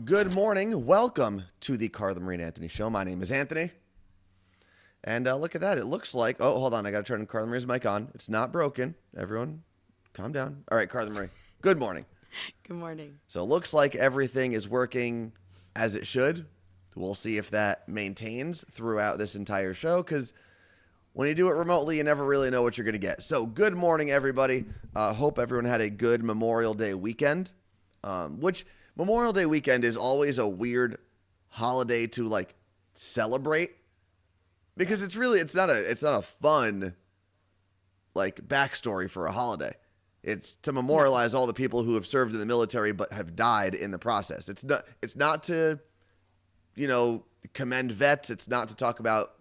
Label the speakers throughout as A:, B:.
A: Good morning. Welcome to the Carla Marie and Anthony Show. My name is Anthony. And look at that. It looks like... Oh, hold on. I got to turn Carla Marie's mic on. It's not broken. Everyone, calm down. All right, Carla Marie. Good morning.
B: Good morning.
A: So it looks like everything is working as it should. We'll see if that maintains throughout this entire show, because when you do it remotely, you never really know what you're going to get. So good morning, everybody. Hope everyone had a good Memorial Day weekend, which Memorial Day weekend is always a weird holiday to like celebrate, because it's not a fun like backstory for a holiday. It's to memorialize all the people who have served in the military but have died in the process. It's not to, commend vets. It's not to talk about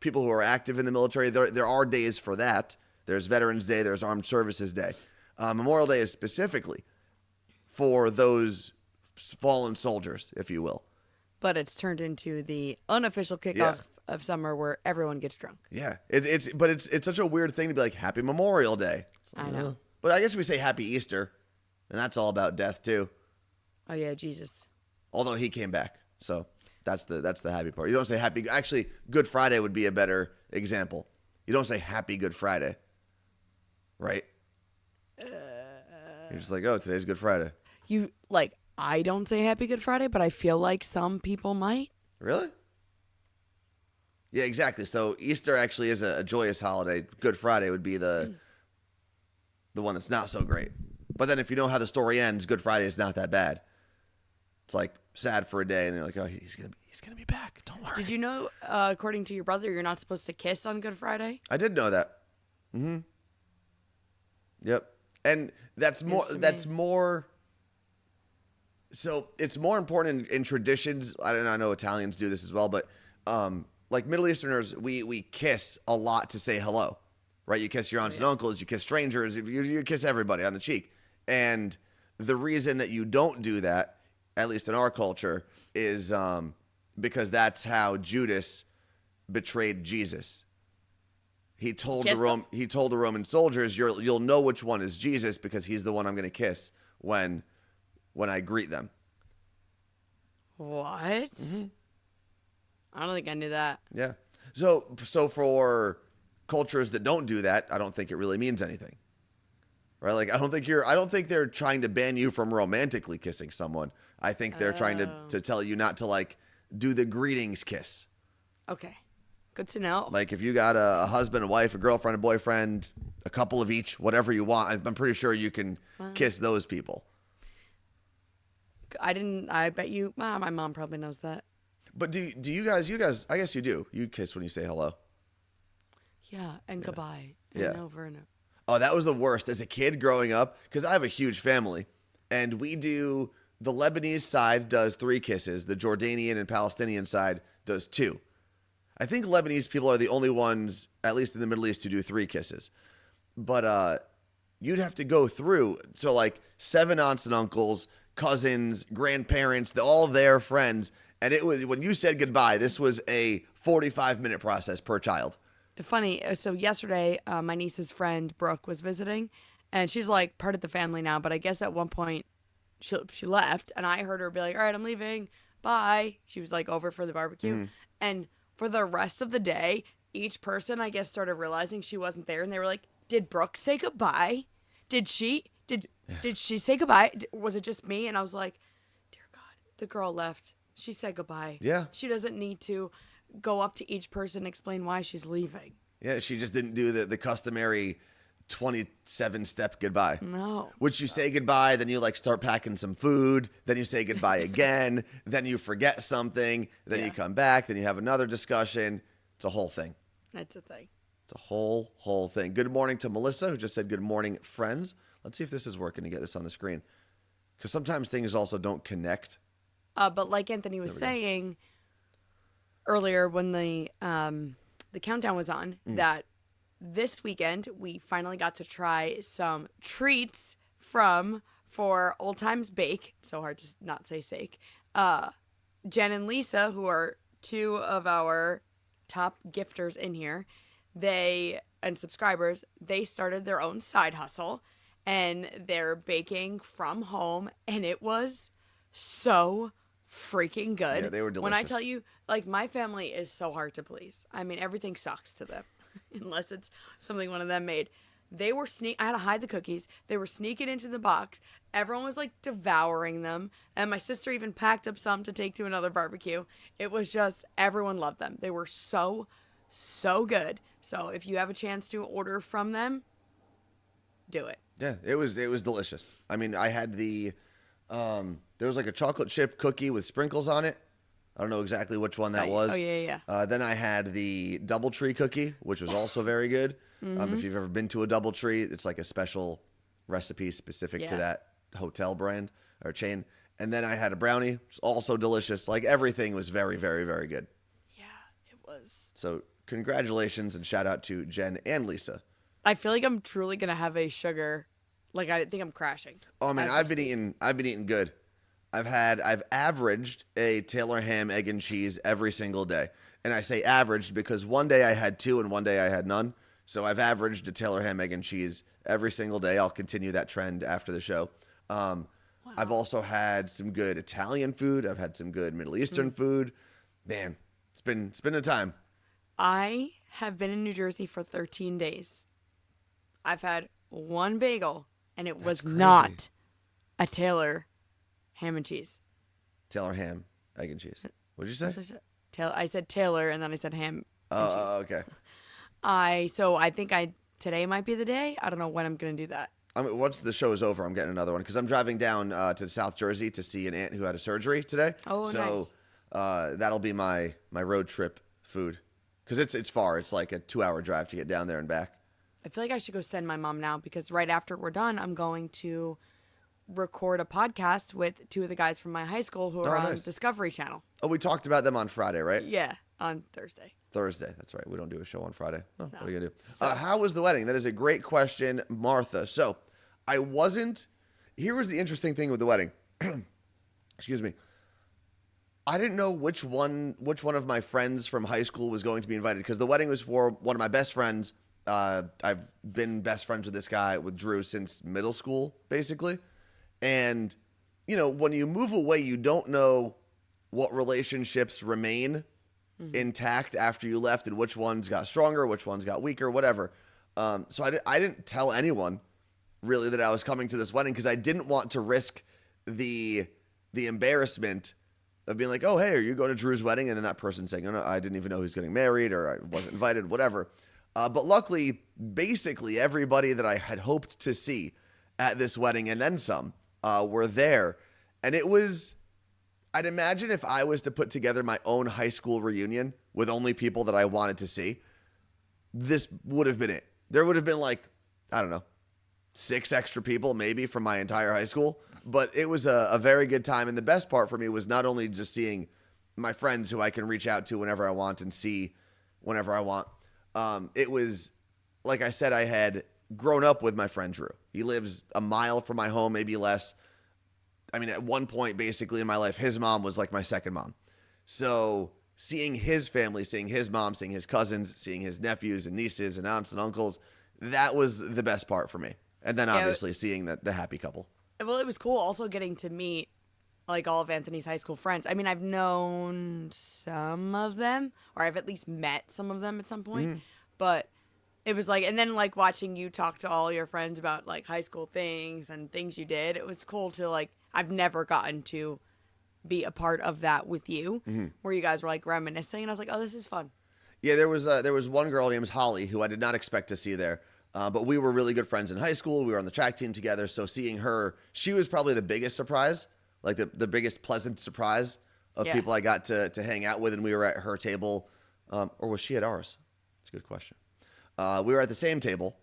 A: people who are active in the military. There are days for that. There's Veterans Day. There's Armed Services Day. Memorial Day is specifically for those fallen soldiers, if you will.
B: But it's turned into the unofficial kickoff of summer where everyone gets drunk.
A: Yeah, it's such a weird thing to be like Happy Memorial Day.
B: I know.
A: But I guess we say Happy Easter, and that's all about death too.
B: Oh yeah, Jesus.
A: Although he came back, so that's the happy part. You don't say Happy. Actually, Good Friday would be a better example. You don't say Happy Good Friday, right? You're just like, oh, today's Good Friday.
B: I don't say Happy Good Friday, but I feel like some people might.
A: Really? Yeah, exactly. So Easter actually is a joyous holiday. Good Friday would be the one that's not so great. But then if you know how the story ends, Good Friday is not that bad. It's like sad for a day, and they're like, oh, he's gonna be back. Don't worry.
B: Did you know, according to your brother, you're not supposed to kiss on Good Friday?
A: I did know that. Mm-hmm. Yep. And that's more. So it's more important in traditions. I know Italians do this as well, but like Middle Easterners, we kiss a lot to say hello, right? You kiss your aunts and uncles, you kiss strangers, you kiss everybody on the cheek. And the reason that you don't do that, at least in our culture, is because that's how Judas betrayed Jesus. He told the Roman soldiers, you'll know which one is Jesus because he's the one I'm going to kiss when I greet them.
B: What? Mm-hmm. I don't think I knew that.
A: Yeah. So for cultures that don't do that, I don't think it really means anything. Right? Like I don't think they're trying to ban you from romantically kissing someone. I think they're trying to tell you not to like do the greetings kiss.
B: Okay. Good to know.
A: Like if you got a husband, a wife, a girlfriend, a boyfriend, a couple of each, whatever you want, I'm pretty sure you can kiss those people.
B: I bet you, my mom probably knows that.
A: But do you guys, I guess you do. You kiss when you say hello.
B: Yeah, and goodbye. And over and over.
A: Oh, that was the worst. As a kid growing up, because I have a huge family, and the Lebanese side does 3 kisses. The Jordanian and Palestinian side does 2. I think Lebanese people are the only ones, at least in the Middle East, who do 3 kisses. But you'd have to go through, so like 7 aunts and uncles, cousins, grandparents, all their friends. And it was, when you said goodbye, this was a 45-minute process per child.
B: Funny. So yesterday, my niece's friend Brooke was visiting, and she's like part of the family now. But I guess at one point she left, and I heard her be like, "All right, I'm leaving. Bye." She was like over for the barbecue, and for the rest of the day, each person I guess started realizing she wasn't there, and they were like, "Did Brooke say goodbye? Did she say goodbye? Was it just me?" And I was like, "Dear God, the girl left. She said goodbye.
A: Yeah, she
B: doesn't need to go up to each person and explain why she's leaving."
A: Yeah, she just didn't do the customary 27-step goodbye.
B: No.
A: Which you say goodbye, then you like start packing some food, then you say goodbye again, then you forget something, then you come back, then you have another discussion. It's a whole thing.
B: That's a thing.
A: It's a whole thing. Good morning to Melissa, who just said good morning, friends. Let's see if this is working to get this on the screen. Because sometimes things also don't connect.
B: But like Anthony was saying earlier when the countdown was on, that this weekend we finally got to try some treats for Old Times Bake. So hard to not say sake. Jen and Lisa, who are 2 of our top gifters in here, and subscribers, they started their own side hustle, and they're baking from home, and it was so freaking good.
A: Yeah, they were
B: When I
A: delicious.
B: tell you, like, my family is so hard to please. I mean, everything sucks to them, unless it's something one of them made. They were I had to hide the cookies. They were sneaking into the box. Everyone was like devouring them. And my sister even packed up some to take to another barbecue. It was just, everyone loved them. They were so, so good. So if you have a chance to order from them, do it.
A: Yeah, it was delicious. I mean, I had there was like a chocolate chip cookie with sprinkles on it. I don't know exactly which one that was.
B: Oh, yeah.
A: Then I had the DoubleTree cookie, which was also very good. If you've ever been to a DoubleTree, it's like a special recipe specific to that hotel brand or chain. And then I had a brownie, which was also delicious. Like everything was very, very, very good.
B: Yeah, it was.
A: So congratulations and shout out to Jen and Lisa.
B: I feel like I'm truly going to have a sugar. Like, I think I'm crashing.
A: Oh man, I've been eating good. I've averaged a Taylor ham, egg, and cheese every single day. And I say averaged because one day I had 2 and one day I had none. So I've averaged a Taylor ham, egg, and cheese every single day. I'll continue that trend after the show. I've also had some good Italian food. I've had some good Middle Eastern food. Man, it's been a time.
B: I have been in New Jersey for 13 days. I've had one bagel, and it was not a Taylor ham and cheese.
A: Taylor ham, egg, and cheese. What did you say?
B: That's what I said Taylor, and then I said ham and cheese.
A: Okay.
B: So I think today might be the day. I don't know when I'm going to do that.
A: I mean, once the show is over, I'm getting another one because I'm driving down to South Jersey to see an aunt who had a surgery today.
B: Oh,
A: so,
B: nice.
A: That'll be my road trip food because it's far. It's like a 2-hour drive to get down there and back.
B: I feel like I should go send my mom now because right after we're done, I'm going to record a podcast with 2 of the guys from my high school who are on Discovery Channel.
A: Oh, we talked about them on Friday, right?
B: Yeah, on Thursday.
A: Thursday, that's right. We don't do a show on Friday. Oh,
B: No.
A: What are you going to do?
B: So-
A: How was the wedding? That is a great question, Martha. So, here was the interesting thing with the wedding. Excuse me. I didn't know which one of my friends from high school was going to be invited because the wedding was for one of my best friends. I've been best friends with this guy, with Drew, since middle school, basically. And, when you move away, you don't know what relationships remain intact after you left and which ones got stronger, which ones got weaker, whatever. So I didn't tell anyone really that I was coming to this wedding because I didn't want to risk the embarrassment of being like, oh, hey, are you going to Drew's wedding? And then that person saying, oh, no, I didn't even know he was getting married or I wasn't invited, whatever. But luckily, basically everybody that I had hoped to see at this wedding and then some were there. And I'd imagine if I was to put together my own high school reunion with only people that I wanted to see, this would have been it. There would have been like, I don't know, 6 extra people maybe from my entire high school. But it was a very good time. And the best part for me was not only just seeing my friends who I can reach out to whenever I want and see whenever I want. It was, like I said, I had grown up with my friend Drew. He lives a mile from my home, maybe less. I mean, at one point, basically, in my life, his mom was like my second mom. So seeing his family, seeing his mom, seeing his cousins, seeing his nephews and nieces and aunts and uncles, that was the best part for me. And then obviously seeing the happy couple.
B: Well, it was cool also getting to meet like all of Anthony's high school friends. I mean, I've known some of them, or I've at least met some of them at some point. But it was like, and then like watching you talk to all your friends about like high school things and things you did. It was cool to like, I've never gotten to be a part of that with you, where you guys were like reminiscing, and I was like, oh, this is fun.
A: Yeah, there was one girl named Holly who I did not expect to see there. But we were really good friends in high school. We were on the track team together. So seeing her, she was probably the biggest surprise, like the biggest pleasant surprise of people I got to hang out with. And we were at her table, or was she at ours? That's a good question. We were at the same table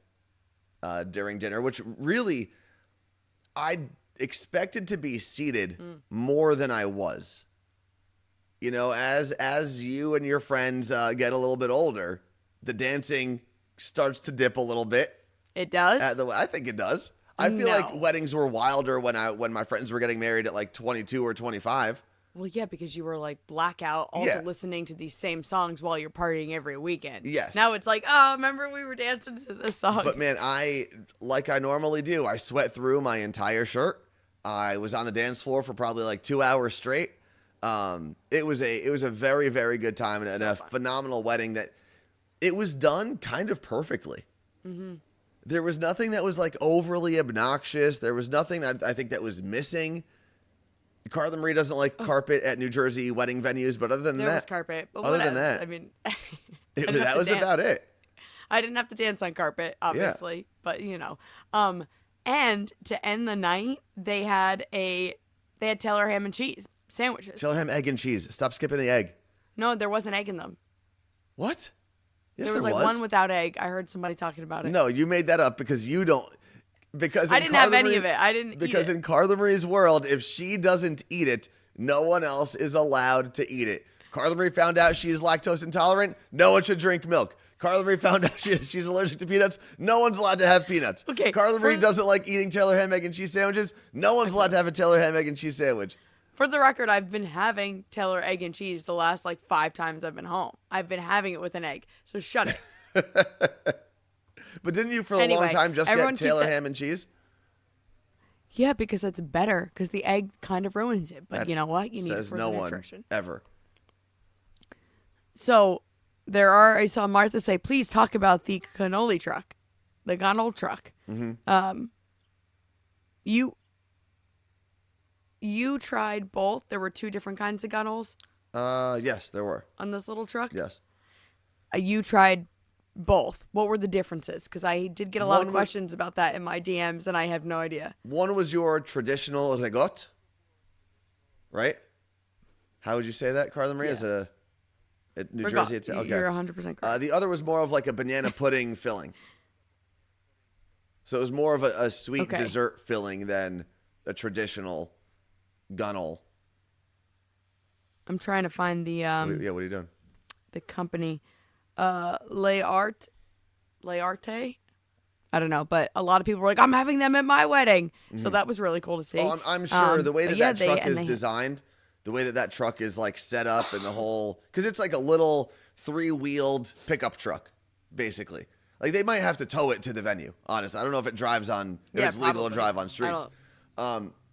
A: during dinner, which really I expected to be seated more than I was. As you and your friends get a little bit older, the dancing starts to dip a little bit.
B: It does?
A: I think it does. I feel like weddings were wilder when my friends were getting married at like 22 or 25.
B: Well, yeah, because you were like blackout, also listening to these same songs while you're partying every weekend.
A: Yes.
B: Now it's like, oh, remember we were dancing to this song.
A: But man, like I normally do, I sweat through my entire shirt. I was on the dance floor for probably like 2 hours straight. It was a very, very good time and a phenomenal wedding that it was done kind of perfectly. Mm-hmm. There was nothing that was like overly obnoxious. There was nothing I think that was missing. Carla Marie doesn't like carpet at New Jersey wedding venues, but other than
B: there
A: that,
B: was carpet. But
A: other
B: what
A: than
B: else?
A: that,
B: I mean,
A: that was about it.
B: I didn't have to dance on carpet, obviously, but and to end the night, they had Taylor ham and cheese sandwiches.
A: Taylor ham, egg, and cheese. Stop skipping the egg.
B: No, there wasn't egg in them.
A: What? Yes,
B: there was one without egg. I heard somebody talking about it.
A: No, you made that up because you don't. Because
B: I didn't have any of it. I didn't.
A: Because
B: eat it.
A: in Carla Marie's world, if she doesn't eat it, no one else is allowed to eat it. Carla Marie found out she's lactose intolerant. No one should drink milk. Carla Marie found out she's allergic to peanuts. No one's allowed to have peanuts.
B: Okay.
A: Carla Marie doesn't like eating Taylor ham, egg, and cheese sandwiches. No one's allowed to have a Taylor ham, egg, and cheese sandwich.
B: For the record, I've been having Taylor egg and cheese the last 5 times I've been home. I've been having it with an egg. So shut it.
A: But didn't you for a long time just get Taylor ham and cheese?
B: Yeah, because it's better. Because the egg kind of ruins it. But you know what? You need it for the nutrition.
A: Ever.
B: So I saw Martha say, please talk about the cannoli truck, the gunnel truck. Mm-hmm. You tried both. There were 2 different kinds of gunnels.
A: Yes, there were.
B: On this little truck?
A: Yes.
B: You tried both. What were the differences? Because I did get a lot of questions about that in my DMs, and I have no idea.
A: One was your traditional regot, right? How would you say that, Carla Marie?
B: Yeah.
A: New Jersey. Okay.
B: You're 100% correct.
A: The other was more of like a banana pudding filling. So it was more of a sweet dessert filling than a traditional gunnel.
B: I'm trying to find the
A: what are you doing?
B: The company, L'Arte. I don't know, but a lot of people were like, "I'm having them at my wedding," so that was really cool to see.
A: Oh, I'm sure the way that truck is designed, the way that truck is like set up, and the whole because it's like a little 3-wheeled pickup truck, basically. Like they might have to tow it to the venue. Honestly, I don't know if it drives on. If it's legal to drive on streets.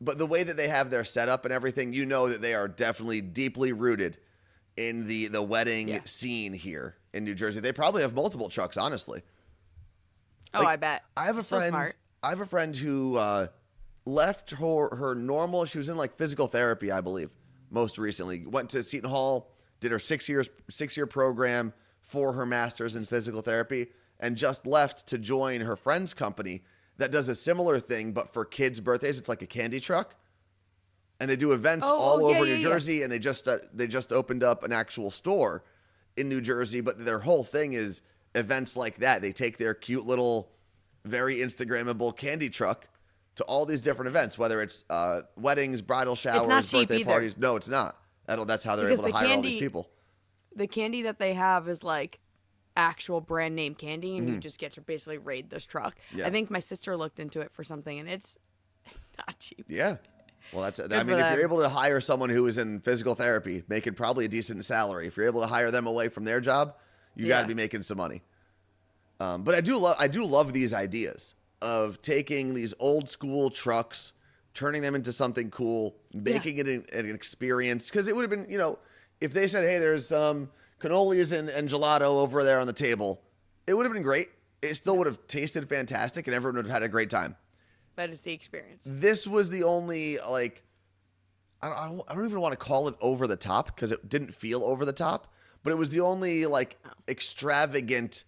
A: But the way that they have their setup and everything, you know that they are definitely deeply rooted in the wedding scene here in New Jersey. They probably have multiple trucks, honestly.
B: Oh, I bet.
A: I have a friend.
B: Smart.
A: I have a friend who left her normal. She was in like physical therapy, I believe, most recently. Went to Seton Hall, did her 6-year program for her master's in physical therapy, and just left to join her friend's company that does a similar thing, but for kids' birthdays. It's like a candy truck, and they do events all over New Jersey. And they just opened up an actual store in New Jersey. But their whole thing is events like that. They take their cute little, very Instagrammable candy truck to all these different events, whether it's weddings, bridal showers, birthday parties. No, it's not. That's how they're able to hire all these people.
B: The candy that they have is like actual brand name candy, and you just get to basically raid this truck. Yeah. I think my sister looked into it for something, and it's not cheap.
A: Yeah. Well, if you're able to hire someone who is in physical therapy, making probably a decent salary, if you're able to hire them away from their job, you got to be making some money. But I do love these ideas of taking these old school trucks, turning them into something cool, making it an experience. Because it would have been, if they said, hey, there's some cannolis and gelato over there on the table, it would have been great. It still would have tasted fantastic, and everyone would have had a great time.
B: But it's the experience.
A: This was the only, I don't even want to call it over the top, because it didn't feel over the top, but it was the only, extravagant,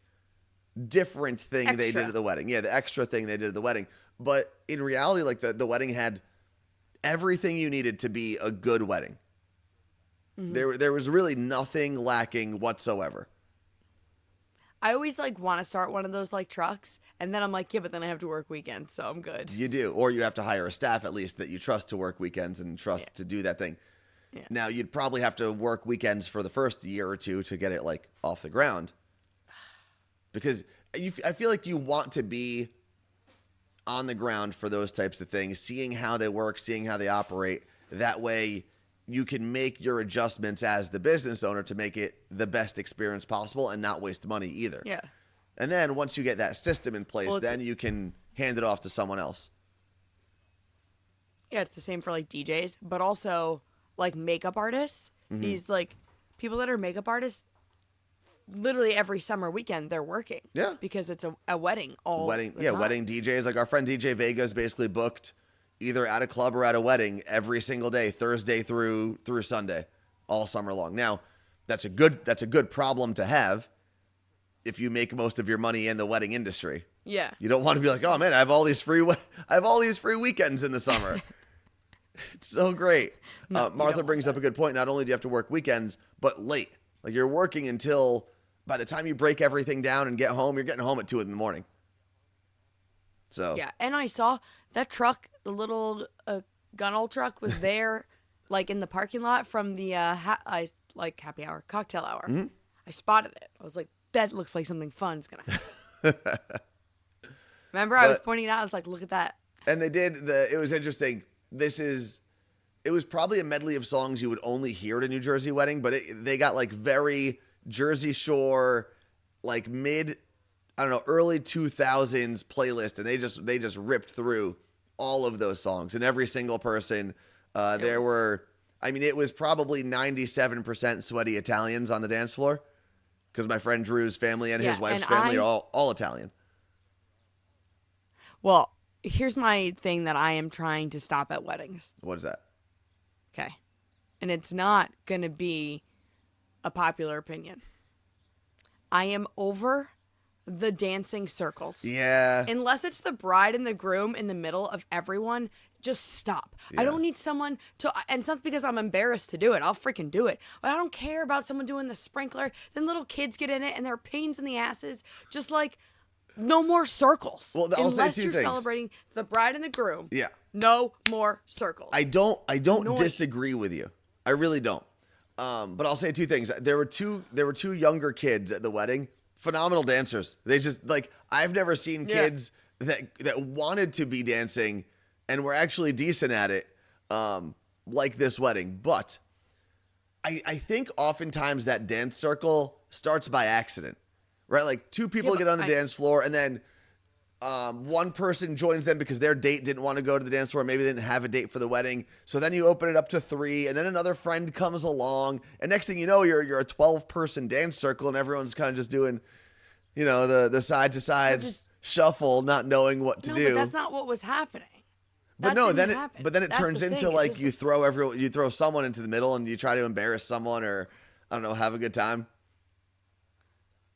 A: different thing they did at the wedding. Yeah, the extra thing they did at the wedding. But in reality, the wedding had everything you needed to be a good wedding. Mm-hmm. There was really nothing lacking whatsoever.
B: I always want to start one of those trucks, and then I'm like, yeah, but then I have to work weekends, so I'm good.
A: You do, or you have to hire a staff at least that you trust to work weekends and trust to do that thing. Yeah. Now you'd probably have to work weekends for the first year or two to get it off the ground, because I feel like you want to be on the ground for those types of things, seeing how they work, seeing how they operate. That way you can make your adjustments as the business owner to make it the best experience possible and not waste money either.
B: Yeah.
A: And then once you get that system in place, then you can hand it off to someone else.
B: Yeah, it's the same for like DJs, but also like makeup artists. These like people that are makeup artists, literally every summer weekend they're working.
A: Yeah.
B: Because it's a wedding all the time.
A: Wedding DJs. Like our friend DJ Vega is basically booked either at a club or at a wedding every single day, Thursday through Sunday, all summer long. Now, that's a good problem to have if you make most of your money in the wedding industry.
B: Yeah.
A: You don't want to be like, oh man, I have all these free weekends in the summer. It's so great.
B: No,
A: Martha brings up a good point. Not only do you have to work weekends, but late. Like you're working until by the time you break everything down and get home, you're getting home at 2 a.m. So
B: Yeah, and I saw that truck, the little gunnel truck, was there, like in the parking lot from the happy hour, cocktail hour.
A: Mm-hmm.
B: I spotted it. I was like, that looks like something fun's gonna happen. Remember, I was pointing it out. I was like, look at that.
A: And they did it was interesting. It was probably a medley of songs you would only hear at a New Jersey wedding, but they got like very Jersey Shore, like early 2000s playlist, and they just ripped through all of those songs, and every single person. It was probably 97% sweaty Italians on the dance floor, because my friend Drew's family and his wife's family are all Italian.
B: Well, here's my thing that I am trying to stop at weddings.
A: What is that?
B: Okay. And it's not going to be a popular opinion. I am over the dancing circles.
A: Yeah.
B: Unless it's the bride and the groom in the middle of everyone, just stop.
A: Yeah.
B: I don't need someone to, and it's not because I'm embarrassed to do it. I'll freaking do it. But I don't care about someone doing the sprinkler. Then little kids get in it and they're pains in the asses. Just like, no more circles.
A: Well, I'll say
B: unless
A: two
B: you're
A: things.
B: celebrating the bride and the groom.
A: Yeah.
B: No more circles.
A: I don't disagree with you. I really don't. But I'll say two things. There were two younger kids at the wedding. Phenomenal dancers. They just like, I've never seen kids that wanted to be dancing and were actually decent at it, like this wedding. But I think oftentimes that dance circle starts by accident, right? Like two people get on the dance floor and then one person joins them because their date didn't want to go to the dance floor. Maybe they didn't have a date for the wedding. So then you open it up to 3, and then another friend comes along. And next thing you know, you're a 12-person dance circle, and everyone's kind of just doing, the side-to-side shuffle, not knowing what to do.
B: But that's not what was happening.
A: But then it turns into like you throw someone into the middle and you try to embarrass someone or, I don't know, have a good time.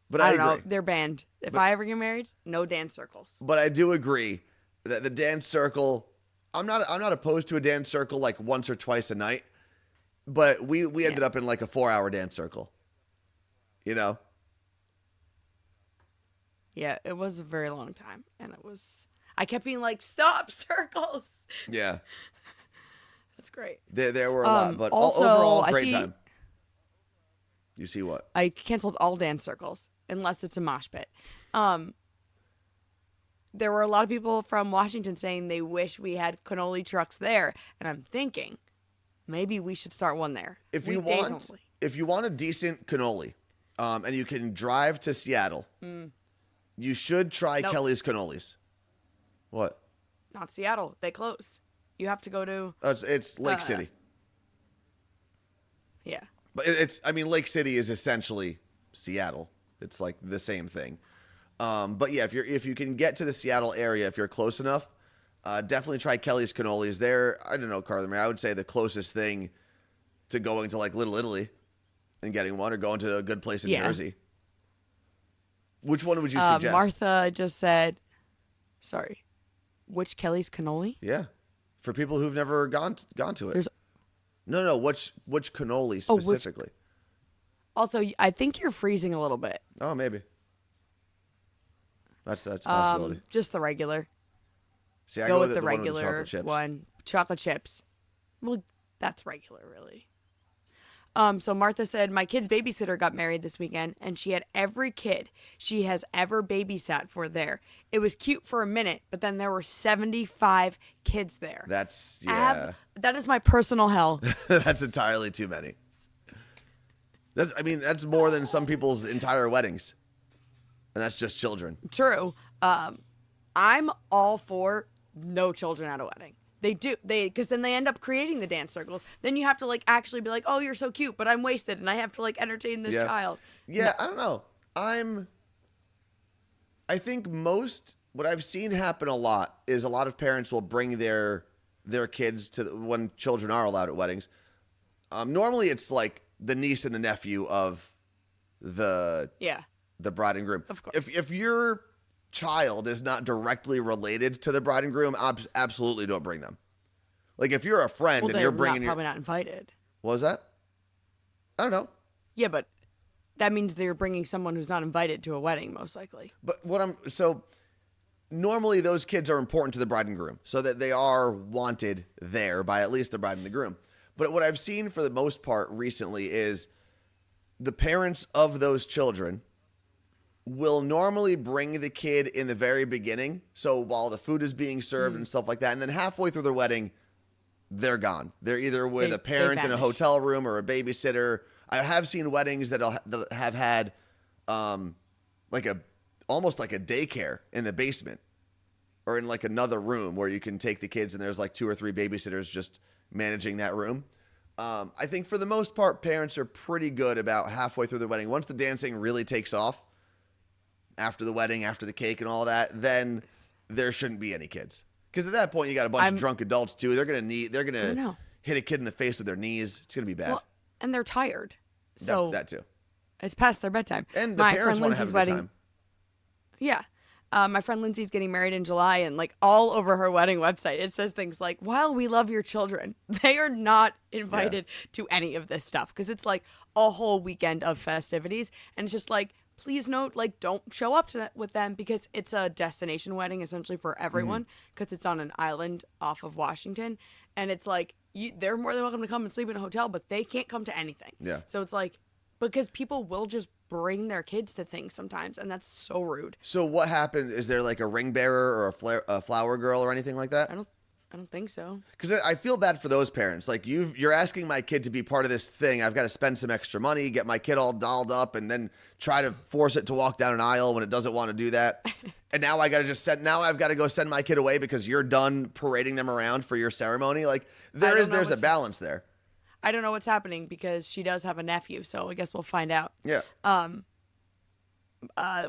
A: But I
B: don't
A: agree.
B: know. They're banned. If I ever get married, no dance circles.
A: But I do agree that the dance circle, I'm not opposed to a dance circle like once or twice a night, but we ended up in like a 4-hour dance circle.
B: Yeah, it was a very long time, and I kept being like, stop circles.
A: Yeah.
B: That's great.
A: There were a lot, but
B: also,
A: overall, great time. You see what?
B: I canceled all dance circles unless it's a mosh pit. There were a lot of people from Washington saying they wish we had cannoli trucks there, and I'm thinking maybe we should start one there.
A: If you want a decent cannoli, and you can drive to Seattle, you should try Kelly's Cannolis. What?
B: Not Seattle. They closed. You have to go to.
A: It's Lake City.
B: Yeah.
A: But Lake City is essentially Seattle. It's like the same thing. But yeah, if you can get to the Seattle area, if you're close enough, definitely try Kelly's Cannolis. They're, I don't know, Carla Marie, I would say the closest thing to going to like Little Italy and getting one, or going to a good place in Jersey. Which one would you suggest?
B: Martha just said, sorry, which Kelly's Cannoli?
A: Yeah. For people who've never gone to it. No, which cannoli specifically?
B: Also, I think you're freezing a little bit.
A: Oh, maybe. That's a possibility.
B: Just the regular.
A: See, I
B: go with the
A: one
B: regular
A: with the chocolate chips.
B: one. Chocolate chips. Well, that's regular, really. So Martha said, my kid's babysitter got married this weekend, and she had every kid she has ever babysat for there. It was cute for a minute, but then there were 75 kids there.
A: That
B: is my personal hell.
A: That's entirely too many. That's more than some people's entire weddings. And that's just children.
B: True. I'm all for no children at a wedding. They do. Because then they end up creating the dance circles. Then you have to like actually be like, oh, you're so cute, but I'm wasted and I have to like entertain this child.
A: Yeah, no. I don't know. I think what I've seen happen a lot is a lot of parents will bring their kids to when children are allowed at weddings. Normally it's like the niece and the nephew of the bride and groom.
B: Of course.
A: If your child is not directly related to the bride and groom, absolutely don't bring them. Like if you're a friend and you're bringing
B: probably not invited.
A: What was that? I don't know.
B: Yeah, but that means they're bringing someone who's not invited to a wedding, most likely.
A: But normally those kids are important to the bride and groom, so that they are wanted there by at least the bride and the groom. But what I've seen for the most part recently is the parents of those children will normally bring the kid in the very beginning. So while the food is being served and stuff like that, and then halfway through their wedding, they're gone. They're either with a parent in a hotel room or a babysitter. I have seen weddings that have had almost like a daycare in the basement or in like another room where you can take the kids and there's like 2 or 3 babysitters just managing that room. I think for the most part, parents are pretty good about halfway through the wedding. Once the dancing really takes off, after the wedding, after the cake and all that, then there shouldn't be any kids. Because at that point, you got a bunch of drunk adults too. They're gonna hit a kid in the face with their knees. It's gonna be bad.
B: Well, and they're tired. So
A: that too.
B: It's past their bedtime.
A: And the parents want to have a good time.
B: Yeah. My friend Lindsay's getting married in July, and like all over her wedding website, it says things like, while we love your children, they are not invited to any of this stuff. Because it's like a whole weekend of festivities. And it's just like, please note, like, don't show up to that with them because it's a destination wedding essentially for everyone because it's on an island off of Washington. And it's like, they're more than welcome to come and sleep in a hotel, but they can't come to anything.
A: Yeah.
B: So it's like, because people will just bring their kids to things sometimes, and that's so rude.
A: So what happened? Is there like a ring bearer or a flower girl or anything like that?
B: I don't think so.
A: Because I feel bad for those parents. Like you're asking my kid to be part of this thing. I've got to spend some extra money, get my kid all dolled up, and then try to force it to walk down an aisle when it doesn't want to do that. And now I've got to go send my kid away because you're done parading them around for your ceremony. Like there's a balance there.
B: I don't know what's happening because she does have a nephew, so I guess we'll find out.
A: Yeah.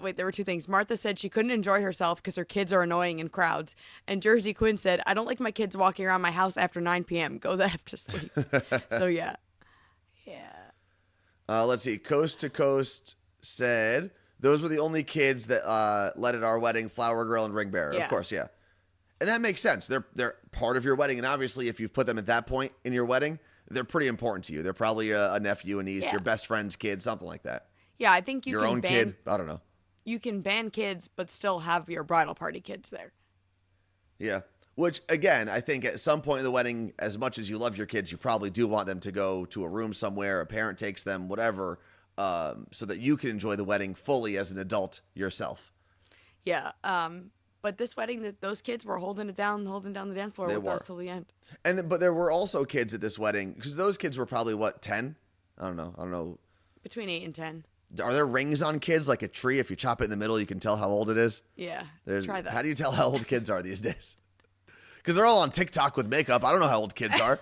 B: Wait, there were 2 things. Martha said she couldn't enjoy herself because her kids are annoying in crowds. And Jersey Quinn said, I don't like my kids walking around my house after 9 p.m. Go the F to sleep. So, yeah. Yeah.
A: Let's see. Coast to Coast said, those were the only kids that led at our wedding, flower girl and ring bearer.
B: Yeah.
A: Of course, yeah. And that makes sense. They're part of your wedding. And obviously, if you've put them at that point in your wedding, they're pretty important to you. They're probably a nephew, a niece, your best friend's kid, something like that.
B: Yeah, I think
A: your own kid. I don't know.
B: You can ban kids, but still have your bridal party kids there.
A: Yeah. Which, again, I think at some point in the wedding, as much as you love your kids, you probably do want them to go to a room somewhere, a parent takes them, whatever, so that you can enjoy the wedding fully as an adult yourself.
B: Yeah. But this wedding, those kids were holding the dance floor with us till the end.
A: But there were also kids at this wedding, because those kids were probably, 10? I don't know.
B: Between 8 and 10.
A: Are there rings on kids like a tree? If you chop it in the middle, you can tell how old it is?
B: Yeah.
A: Try that. How do you tell how old kids are these days? Because they're all on TikTok with makeup. I don't know how old kids are.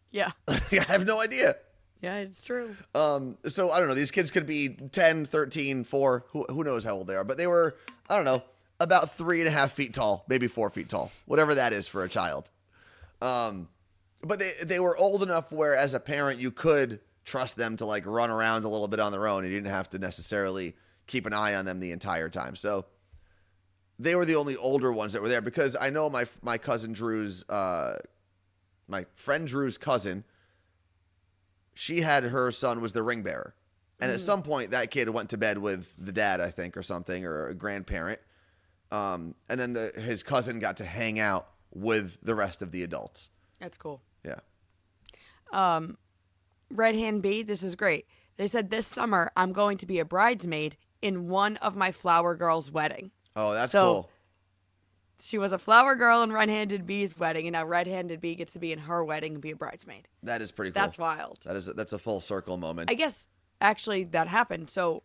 B: Yeah.
A: I have no idea.
B: Yeah, it's true.
A: So I don't know. These kids could be 10, 13, 4. Who knows how old they are? But they were, I don't know, about 3.5 feet tall, maybe 4 feet tall, whatever that is for a child. But they were old enough where, as a parent, you could trust them to like run around a little bit on their own. And you didn't have to necessarily keep an eye on them the entire time. So they were the only older ones that were there, because I know my cousin Drew's, my friend Drew's cousin, she had her son was the ring bearer. And at some point that kid went to bed with the dad, I think, or something, or a grandparent. And then his cousin got to hang out with the rest of the adults.
B: That's cool.
A: Yeah.
B: Red Hand B, this is great. They said, this summer I'm going to be a bridesmaid in one of my flower girls' wedding.
A: Oh, that's cool.
B: She was a flower girl in Red Handed B's wedding, and now Red Handed B gets to be in her wedding and be a bridesmaid.
A: That is pretty cool.
B: That's wild.
A: That's a full circle moment.
B: I guess, actually, that happened. So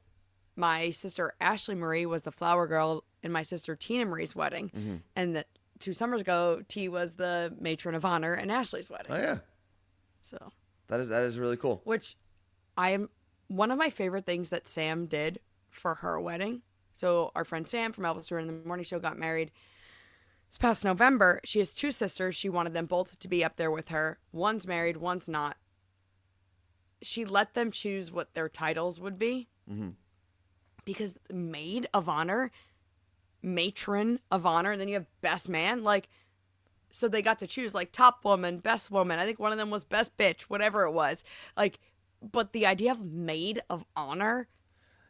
B: my sister Ashley Marie was the flower girl in my sister Tina Marie's wedding, and 2 summers ago, T was the matron of honor in Ashley's wedding.
A: Oh yeah,
B: So
A: that is really cool.
B: which I am one of my favorite things that Sam did for her wedding. So our friend Sam from Elvis Duran in the Morning Show got married this past November. She has 2 sisters. She wanted them both to be up there with her. One's married, one's not. She let them choose what their titles would be.
A: Mm-hmm.
B: Because maid of honor, matron of honor, and then you have best man. Like, so they got to choose like top woman, best woman. I think one of them was best bitch, whatever it was. Like, but the idea of maid of honor,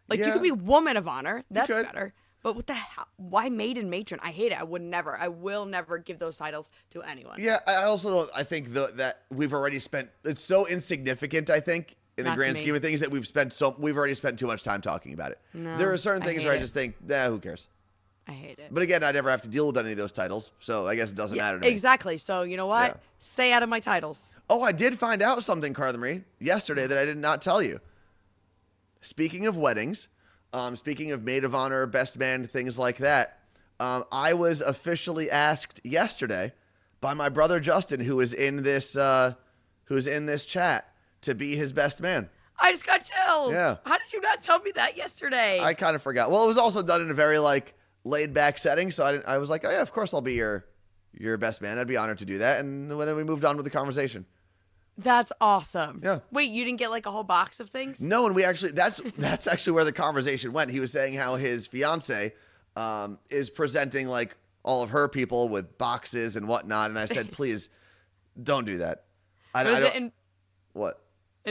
B: like you
A: Yeah.
B: could be woman of honor. That's
A: could.
B: better. But what the hell? Why maid and matron? I hate it. I will never give those titles to anyone.
A: Yeah, I also don't. I think that we've already spent. It's so insignificant. I think in the
B: Not to
A: grand
B: me.
A: scheme of things that we've already spent too much time talking about it.
B: No,
A: There are certain
B: I
A: things
B: hate
A: where I
B: it.
A: just think, who cares?
B: I hate it.
A: But again, I never have to deal with any of those titles, so I guess it doesn't matter to me.
B: Exactly. So you know what?
A: Yeah.
B: Stay out of my titles.
A: Oh, I did find out something, Carla Marie, yesterday that I did not tell you. Speaking of weddings, speaking of maid of honor, best man, things like that, I was officially asked yesterday by my brother Justin, who is in this chat, to be his best man.
B: I just got chills.
A: Yeah.
B: How did you not tell me that yesterday?
A: I kind of forgot. Well, it was also done in a very like laid back setting, so I was like, oh yeah, of course I'll be your best man. I'd be honored to do that, and then we moved on with the conversation.
B: That's awesome.
A: Yeah.
B: Wait, you didn't get like a whole box of things?
A: No, and we actually that's actually where the conversation went. He was saying how his fiance is presenting like all of her people with boxes and whatnot, and I said, please don't do that. I
B: Was
A: don't.
B: it in
A: What?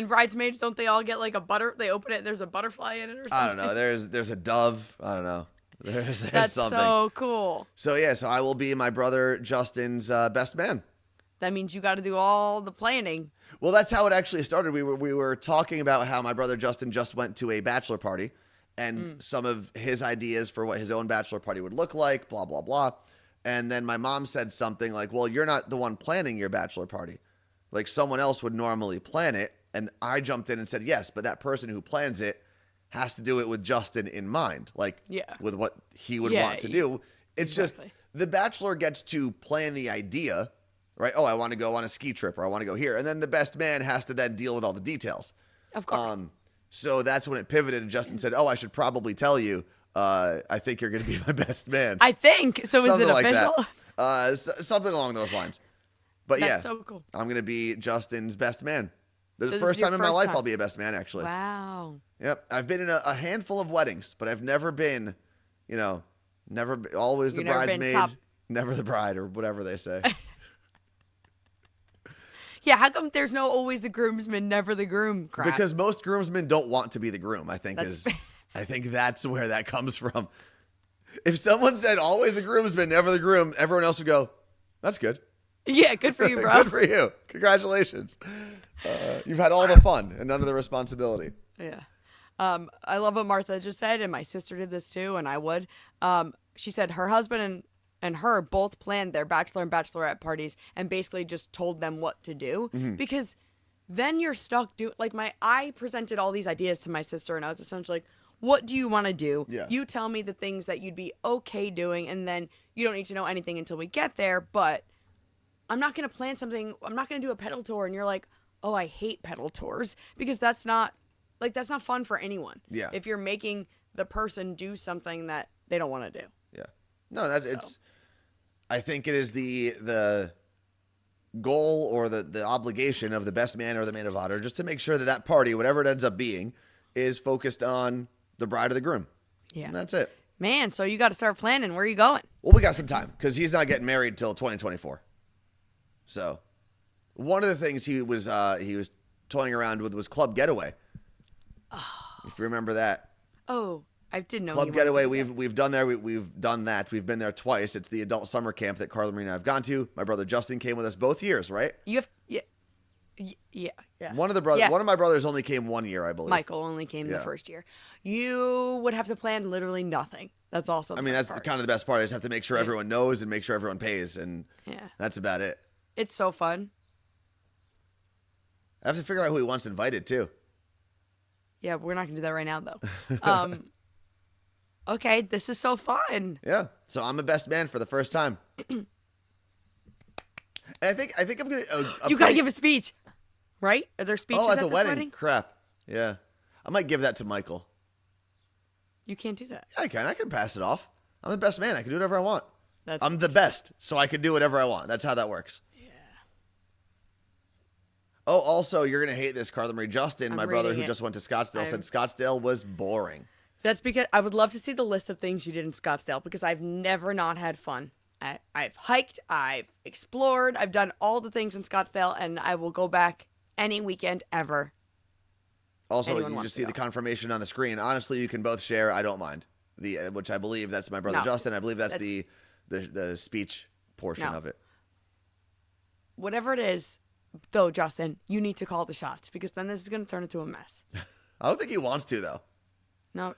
B: Bridesmaids? Don't they all get like a butter? They open it and there's a butterfly in it or something?
A: I don't know. There's a dove. I don't know. There's
B: That's
A: something.
B: so cool.
A: So yeah, so I will be my brother Justin's best man.
B: That means you got to do all the planning.
A: Well, that's how it actually started. We were talking about how my brother Justin just went to a bachelor party and some of his ideas for what his own bachelor party would look like, blah, blah, blah. And then my mom said something like, well, you're not the one planning your bachelor party. Like someone else would normally plan it. And I jumped in and said, yes, but that person who plans it has to do it with Justin in mind, like with what he would want to do. It's
B: exactly.
A: just the bachelor gets to plan the idea, right? Oh, I want to go on a ski trip or I want to go here. And then the best man has to then deal with all the details.
B: Of course.
A: So that's when it pivoted and Justin said, oh, I should probably tell you, I think you're going to be my best man.
B: I think. So is
A: Something
B: it
A: like
B: official?
A: that. Something along those lines. But
B: That's
A: yeah,
B: so cool.
A: I'm going to be Justin's best man. This
B: So
A: is
B: this
A: the first
B: is your
A: time in my
B: first
A: life
B: time.
A: I'll be a best man, actually.
B: Wow.
A: Yep. I've been in a handful of weddings, but I've never been, always the
B: You've never been
A: bridesmaid,
B: top.
A: never the bride, or whatever they say.
B: Yeah, how come there's no always the groomsman, never the groom crap?
A: Because most groomsmen don't want to be the groom, I think
B: That's-
A: I think that's where that comes from. If someone said always the groomsman, never the groom, everyone else would go, that's good.
B: Yeah, good for you, bro.
A: Good for you. Congratulations. You've had all the fun and none of the responsibility.
B: Yeah. I love what Martha just said, and my sister did this too, and I would. She said her husband and her both planned their bachelor and bachelorette parties and basically just told them what to do because then you're stuck I presented all these ideas to my sister and I was essentially like, what do you want to do?
A: Yeah.
B: You tell me the things that you'd be okay doing, and then you don't need to know anything until we get there, but I'm not going to plan something. I'm not going to do a pedal tour. And you're like, oh, I hate pedal tours, because that's not fun for anyone.
A: Yeah.
B: If you're making the person do something that they don't want to do.
A: Yeah. No, it's, I think it is the goal or the obligation of the best man or the maid of honor just to make sure that party, whatever it ends up being, is focused on the bride or the groom.
B: Yeah.
A: And that's it.
B: Man, so you got to start planning. Where are you going?
A: Well, we got some time because he's not getting married till 2024. So one of the things he was toying around with was Club Getaway. If you remember that.
B: Oh, I didn't know.
A: Club Getaway, we've done there. We've done that. We've been there twice. It's the adult summer camp that Carla Marie and I have gone to. My brother Justin came with us both years, right?
B: You have yeah.
A: One of my brothers only came 1 year, I believe.
B: Michael only came the first year. You would have to plan literally nothing. That's also.
A: I mean, that's kind of the best part. I just have to make sure everyone knows and make sure everyone pays, and that's about it.
B: It's so fun.
A: I have to figure out who he wants invited too.
B: Yeah, we're not gonna do that right now though. Okay, this is so fun.
A: Yeah. So I'm a best man for the first time. And I think I'm gonna.
B: You gotta give a speech, right? Are there speeches
A: at the
B: this
A: wedding? Crap. Yeah, I might give that to Michael.
B: You can't do that.
A: Yeah, I can. I can pass it off. I'm the best man. I can do whatever I want.
B: That's
A: I'm the best, so I can do whatever I want. That's how that works.
B: Yeah.
A: Oh, also, you're gonna hate this, Carla Marie. Justin, my brother who
B: reading it.
A: just went to Scottsdale, said Scottsdale was boring.
B: That's because I would love to see the list of things you did in Scottsdale because I've never not had fun. I've hiked, I've explored, I've done all the things in Scottsdale, and I will go back any weekend ever.
A: Also,
B: Anyone
A: you
B: wants
A: just
B: to
A: see
B: go.
A: the confirmation on the screen. Honestly, you can both share. I don't mind. Which I believe that's my brother
B: No,
A: Justin. I believe that's the speech portion
B: No.
A: of it.
B: Whatever it is, though, Justin, you need to call the shots because then this is going to turn into a mess.
A: I don't think he wants to though.
B: No.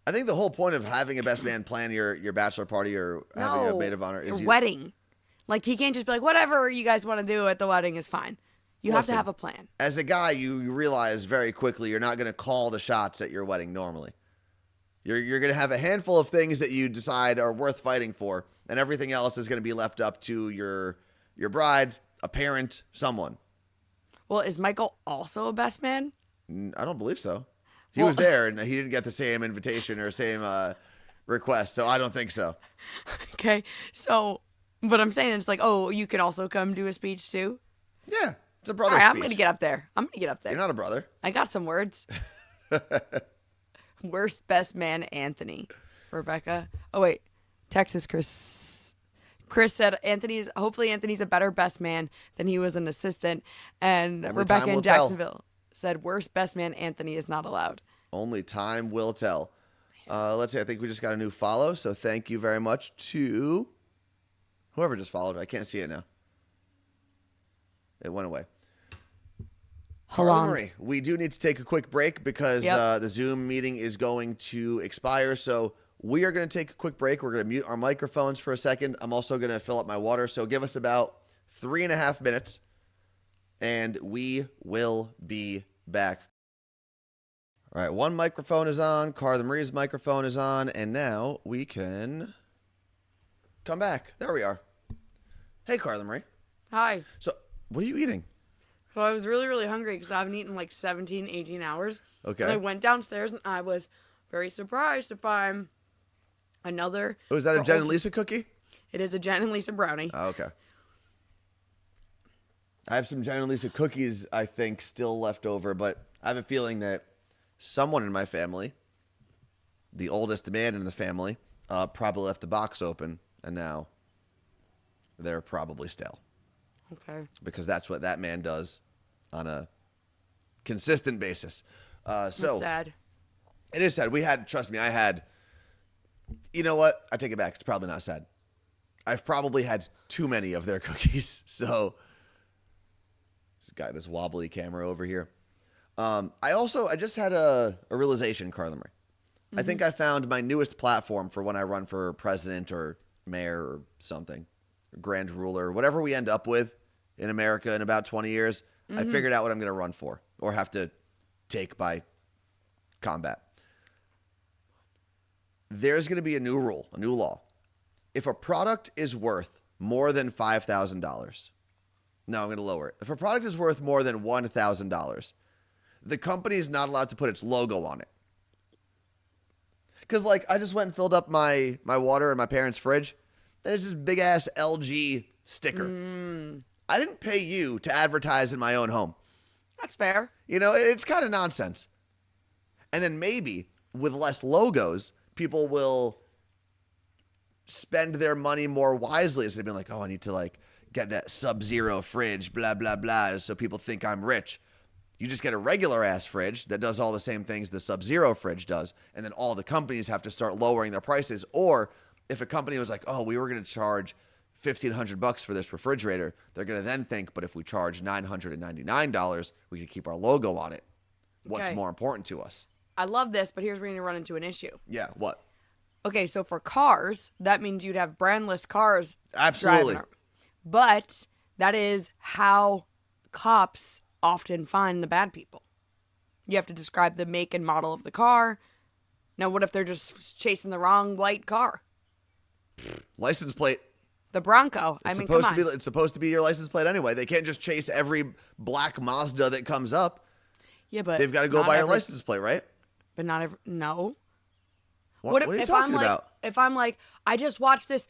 A: I think the whole point of having a best man plan your bachelor party or having a maid of honor is
B: your wedding. Like, he can't just be like, whatever you guys want to do at the wedding is fine. You have to
A: Listen,
B: have a plan.
A: As a guy, you realize very quickly you're not going to call the shots at your wedding normally. You're going to have a handful of things that you decide are worth fighting for, and everything else is going to be left up to your bride, a parent, someone.
B: Well, is Michael also a best man?
A: I don't believe so. He was there, and he didn't get the same invitation or same request, so I don't think so.
B: Okay. So, but I'm saying it's like, oh, you can also come do a speech too?
A: Yeah, it's a
B: All
A: brother
B: right,
A: speech.
B: I'm going to get up there.
A: You're not a brother.
B: I got some words. Worst best man, Anthony. Rebecca. Oh, wait. Texas, Chris. Chris said hopefully Anthony's a better best man than he was an assistant. And
A: Only
B: Rebecca
A: time
B: in
A: will tell.
B: Jacksonville said worst best man, Anthony is not allowed.
A: Only time will tell. Let's see. I think we just got a new follow, so thank you very much to whoever just followed. I can't see it now. It went away. Carla Marie, we do need to take a quick break because the Zoom meeting is going to expire. So we are going to take a quick break. We're going to mute our microphones for a second. I'm also going to fill up my water. So give us about 3.5 minutes, and we will be back. All right, one microphone is on. Carla Marie's microphone is on. And now we can come back. There we are. Hey, Carla Marie.
B: Hi.
A: So what are you eating?
B: So I was really, really hungry because I haven't eaten like 17, 18 hours.
A: Okay.
B: And I went downstairs and I was very surprised to find another.
A: Oh, is that a Jen and Lisa cookie?
B: It is a Jen and Lisa brownie.
A: Oh, okay. I have some Jen and Lisa cookies, I think, still left over, but I have a feeling that someone in my family, the oldest man in the family, probably left the box open, and now they're probably stale.
B: Okay.
A: Because that's what that man does on a consistent basis.
B: That's sad.
A: It is sad. Trust me, you know what? I take it back. It's probably not sad. I've probably had too many of their cookies. So this wobbly camera over here. I just had a realization, Carla Marie. I think I found my newest platform for when I run for president or mayor or something, grand ruler, whatever we end up with in America in about 20 years. I figured out what I'm going to run for or have to take by combat. There's going to be a new rule, a new law. If a product is worth more than $5,000, no, I'm going to lower it. If a product is worth more than $1,000, the company is not allowed to put its logo on it. Because, I just went and filled up my water in my parents' fridge, and it's this big-ass LG sticker. I didn't pay you to advertise in my own home.
B: That's fair.
A: It's kind of nonsense. And then maybe with less logos, people will spend their money more wisely instead of being like, oh, I need to, get that Sub-Zero fridge, blah, blah, blah, so people think I'm rich. You just get a regular-ass fridge that does all the same things the Sub-Zero fridge does, and then all the companies have to start lowering their prices. Or if a company was like, oh, we were going to charge $1,500 for this refrigerator, they're going to then think, but if we charge $999, we could keep our logo on it. What's more important to us?
B: I love this, but here's where you're going to run into an issue.
A: Yeah, what?
B: Okay, so for cars, that means you'd have brandless cars.
A: Absolutely.
B: But that is how cops often find the bad people. You have to describe the make and model of the car. Now, what if they're just chasing the wrong white car?
A: License plate.
B: The Bronco. I mean, come on.
A: It's supposed to be your license plate anyway. They can't just chase every black Mazda that comes up.
B: Yeah, but
A: they've got to go by your license plate, right?
B: But not every. No.
A: What are you talking about?
B: If I'm like, I just watched this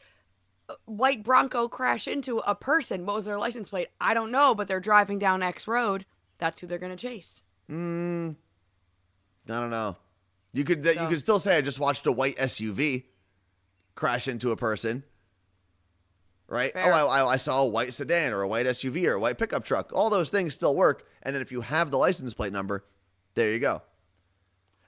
B: white Bronco crash into a person. What was their license plate? I don't know, but they're driving down X road. That's who they're going to chase.
A: I don't know. You could still say I just watched a white SUV crash into a person, right?
B: Fair.
A: Oh, I saw a white sedan or a white SUV or a white pickup truck. All those things still work. And then if you have the license plate number, there you go.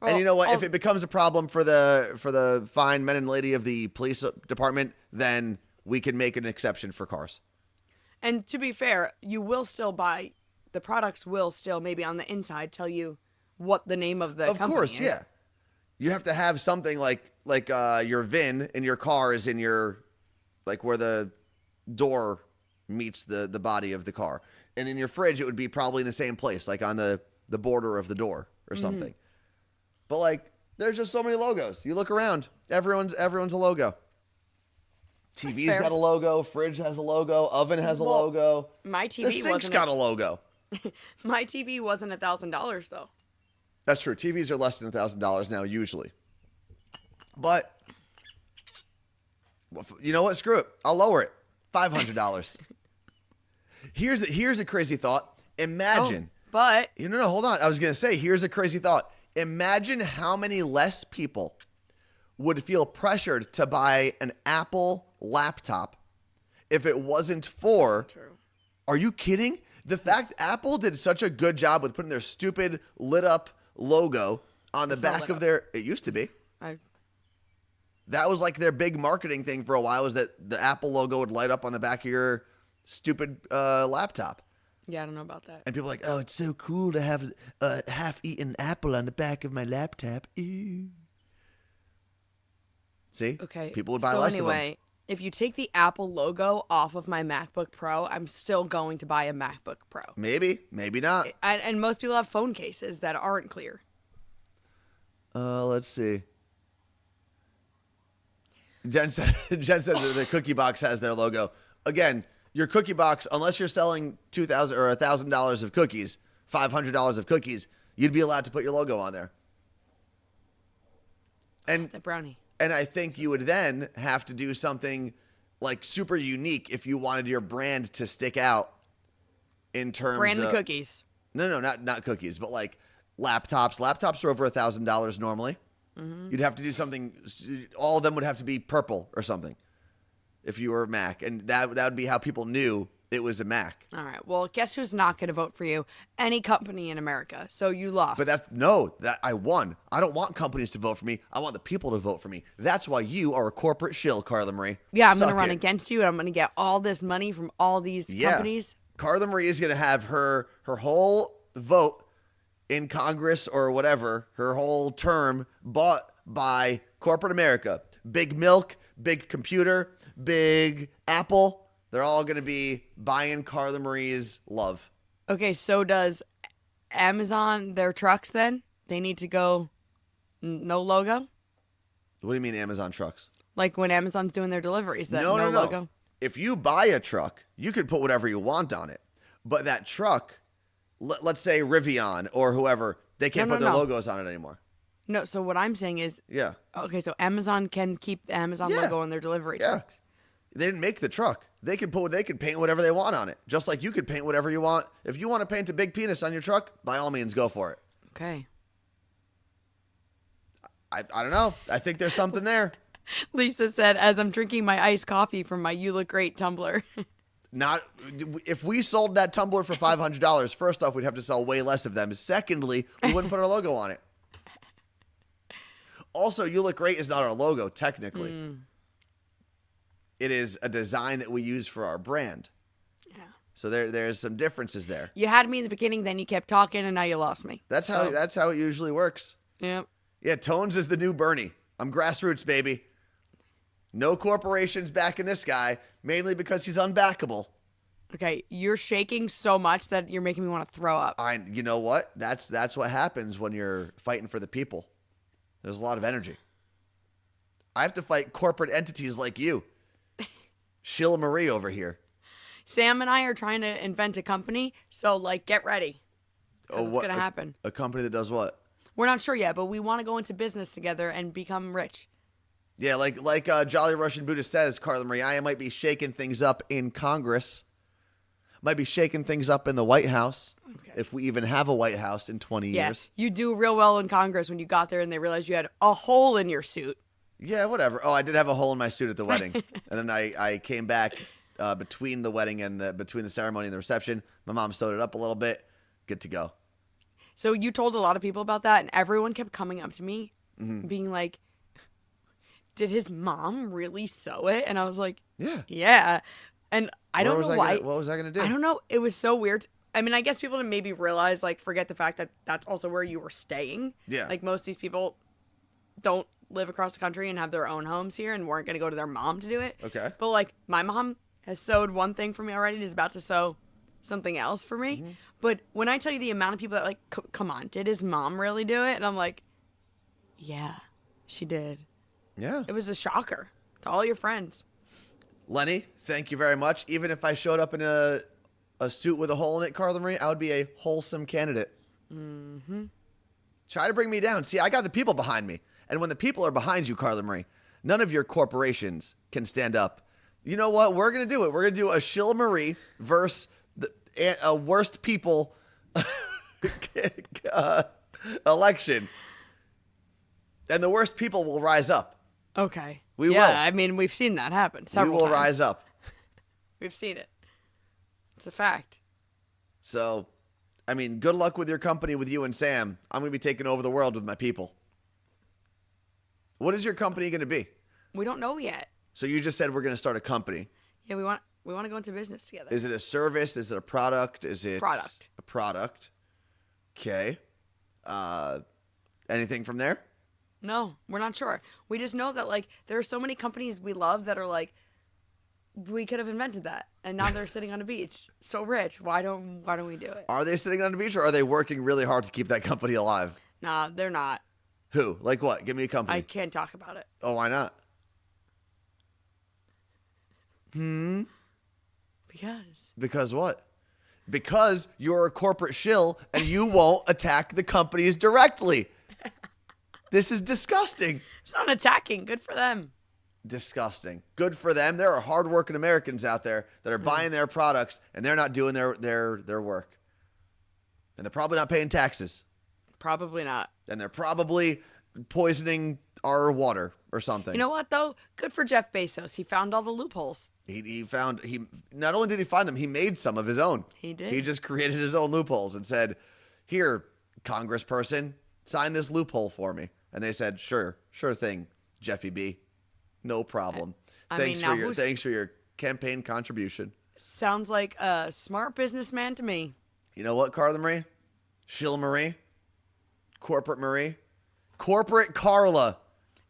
B: Well,
A: and you know what? If it becomes a problem for the fine men and lady of the police department, then we can make an exception for cars.
B: And to be fair, you will still buy the products. Will still maybe on the inside tell you what the name of the company is. Of course,
A: yeah. You have to have something like your VIN in your car is in your like where the door meets the body of the car, and in your fridge it would be probably in the same place, like on the border of the door or something. But like, there's just so many logos. You look around, everyone's a logo. TV's got a logo, fridge has a logo, oven has a logo.
B: My TV
A: the sink's got a logo.
B: My TV wasn't $1,000 though.
A: That's true. TVs are less than $1,000 now, usually. But you know what? Screw it. I'll lower it. $500. Here's a crazy thought. Imagine.
B: But
A: No, hold on. I was gonna say, here's a crazy thought. Imagine how many less people would feel pressured to buy an Apple laptop if it wasn't for.
B: That's not true.
A: Are you kidding? The fact Apple did such a good job with putting their stupid lit up logo on the back of their. It used to be. That was like their big marketing thing for a while, was that the Apple logo would light up on the back of your stupid laptop.
B: Yeah, I don't know about that.
A: And people are like, oh, it's so cool to have a half-eaten apple on the back of my laptop. Ew. See?
B: Okay.
A: People would buy less of them.
B: Anyway, if you take the Apple logo off of my MacBook Pro, I'm still going to buy a MacBook Pro.
A: Maybe. Maybe not.
B: And most people have phone cases that aren't clear.
A: Let's see. Jen said that the cookie box has their logo. Again, your cookie box, unless you're selling $2,000 or $1,000 of cookies, $500 of cookies, you'd be allowed to put your logo on there. And
B: the brownie.
A: And I think you would then have to do something like super unique if you wanted your brand to stick out in terms
B: branded
A: of
B: cookies.
A: No, not cookies, but like laptops. Laptops are over $1,000 normally. Mm-hmm. You'd have to do something. All of them would have to be purple or something if you were a Mac, and that would be how people knew it was a Mac.
B: All right. Well, guess who's not going to vote for you? Any company in America. So you lost.
A: But that I won. I don't want companies to vote for me. I want the people to vote for me. That's why you are a corporate shill, Carla Marie.
B: Yeah, I'm going to run against you, and I'm going to get all this money from all these companies.
A: Carla Marie is going to have her whole vote in Congress or whatever, her whole term bought by corporate America. Big Milk, Big Computer, Big Apple. They're all going to be buying Carla Marie's love.
B: Okay, so does Amazon, their trucks then? They need to go no logo?
A: What do you mean Amazon trucks?
B: Like when Amazon's doing their deliveries, that no logo?
A: If you buy a truck, you can put whatever you want on it. But that truck, let's say Rivian or whoever, they can't put their logos on it anymore.
B: No, so what I'm saying is...
A: Yeah.
B: Okay, so Amazon can keep the Amazon logo on their delivery trucks.
A: They didn't make the truck. They could paint whatever they want on it. Just like you could paint whatever you want. If you want to paint a big penis on your truck, by all means, go for it.
B: Okay.
A: I don't know. I think there's something there.
B: Lisa said, as I'm drinking my iced coffee from my You Look Great tumbler.
A: Not if we sold that tumbler for $500, first off, we'd have to sell way less of them. Secondly, we wouldn't put our logo on it. Also, You Look Great is not our logo, technically. It is a design that we use for our brand. Yeah. So there's some differences there.
B: You had me in the beginning, then you kept talking, and now you lost me.
A: That's how it usually works.
B: Yeah.
A: Yeah, Tones is the new Bernie. I'm grassroots, baby. No corporations backing this guy, mainly because he's unbackable.
B: Okay, you're shaking so much that you're making me want to throw up.
A: You know what? That's what happens when you're fighting for the people. There's a lot of energy. I have to fight corporate entities like you. Sheila Marie over here.
B: Sam and I are trying to invent a company, so like get ready. 'Cause it's gonna happen.
A: A company that does what?
B: We're not sure yet, but we want to go into business together and become rich.
A: Yeah, like Jolly Russian Buddha says, Carla Marie, I might be shaking things up in Congress. Might be shaking things up in the White House, if we even have a White House in 20 years.
B: You do real well in Congress when you got there and they realized you had a hole in your suit.
A: Yeah, whatever. Oh, I did have a hole in my suit at the wedding. And then I came back between the wedding and between the ceremony and the reception. My mom sewed it up a little bit. Good to go.
B: So you told a lot of people about that, and everyone kept coming up to me being like, did his mom really sew it? And I was like, yeah. And I don't know why.
A: What was I going to do?
B: I don't know. It was so weird. I mean, I guess people didn't maybe realize, like, forget the fact that that's also where you were staying.
A: Yeah.
B: Like, most of these people don't live across the country and have their own homes here and weren't going to go to their mom to do it.
A: Okay.
B: But, like, my mom has sewed one thing for me already and is about to sew something else for me. But when I tell you the amount of people that, like, come on, did his mom really do it? And I'm like, yeah, she did.
A: Yeah.
B: It was a shocker to all your friends.
A: Lenny, thank you very much. Even if I showed up in a suit with a hole in it, Carla Marie, I would be a wholesome candidate. Try to bring me down. See, I got the people behind me. And when the people are behind you, Carla Marie, none of your corporations can stand up. You know what? We're going to do it. We're going to do a Sheila Marie versus a worst people election. And the worst people will rise up.
B: Okay.
A: We will.
B: I mean, we've seen that happen several times.
A: We will rise up.
B: We've seen it. It's a fact.
A: So, I mean, good luck with your company with you and Sam. I'm going to be taking over the world with my people. What is your company going to be?
B: We don't know yet.
A: So you just said we're going to start a company.
B: Yeah, we want to go into business together.
A: Is it a service? Is it a product? Is it
B: product?
A: A product. Okay. Anything from there?
B: No, we're not sure. We just know that, like, there are so many companies we love that are like, we could have invented that, and now they're sitting on a beach, so rich. Why don't we do it?
A: Are they sitting on the beach, or are they working really hard to keep that company alive?
B: Nah, they're not.
A: Who? Like what? Give me a company.
B: I can't talk about it.
A: Oh, why not? Because what? Because you're a corporate shill and you won't attack the companies directly. This is disgusting.
B: It's not attacking. Good for them.
A: Disgusting. Good for them. There are hardworking Americans out there that are buying their products and they're not doing their work. And they're probably not paying taxes.
B: Probably not.
A: And they're probably poisoning our water or something.
B: You know what, though? Good for Jeff Bezos. He found all the loopholes.
A: He not only did he find them, he made some of his own.
B: He did.
A: He just created his own loopholes and said, here, congressperson, sign this loophole for me. And they said, sure thing, Jeffy B. No problem. Thanks for your campaign contribution.
B: Sounds like a smart businessman to me.
A: You know what, Carla Marie? Sheila Marie? Corporate Marie? Corporate Carla.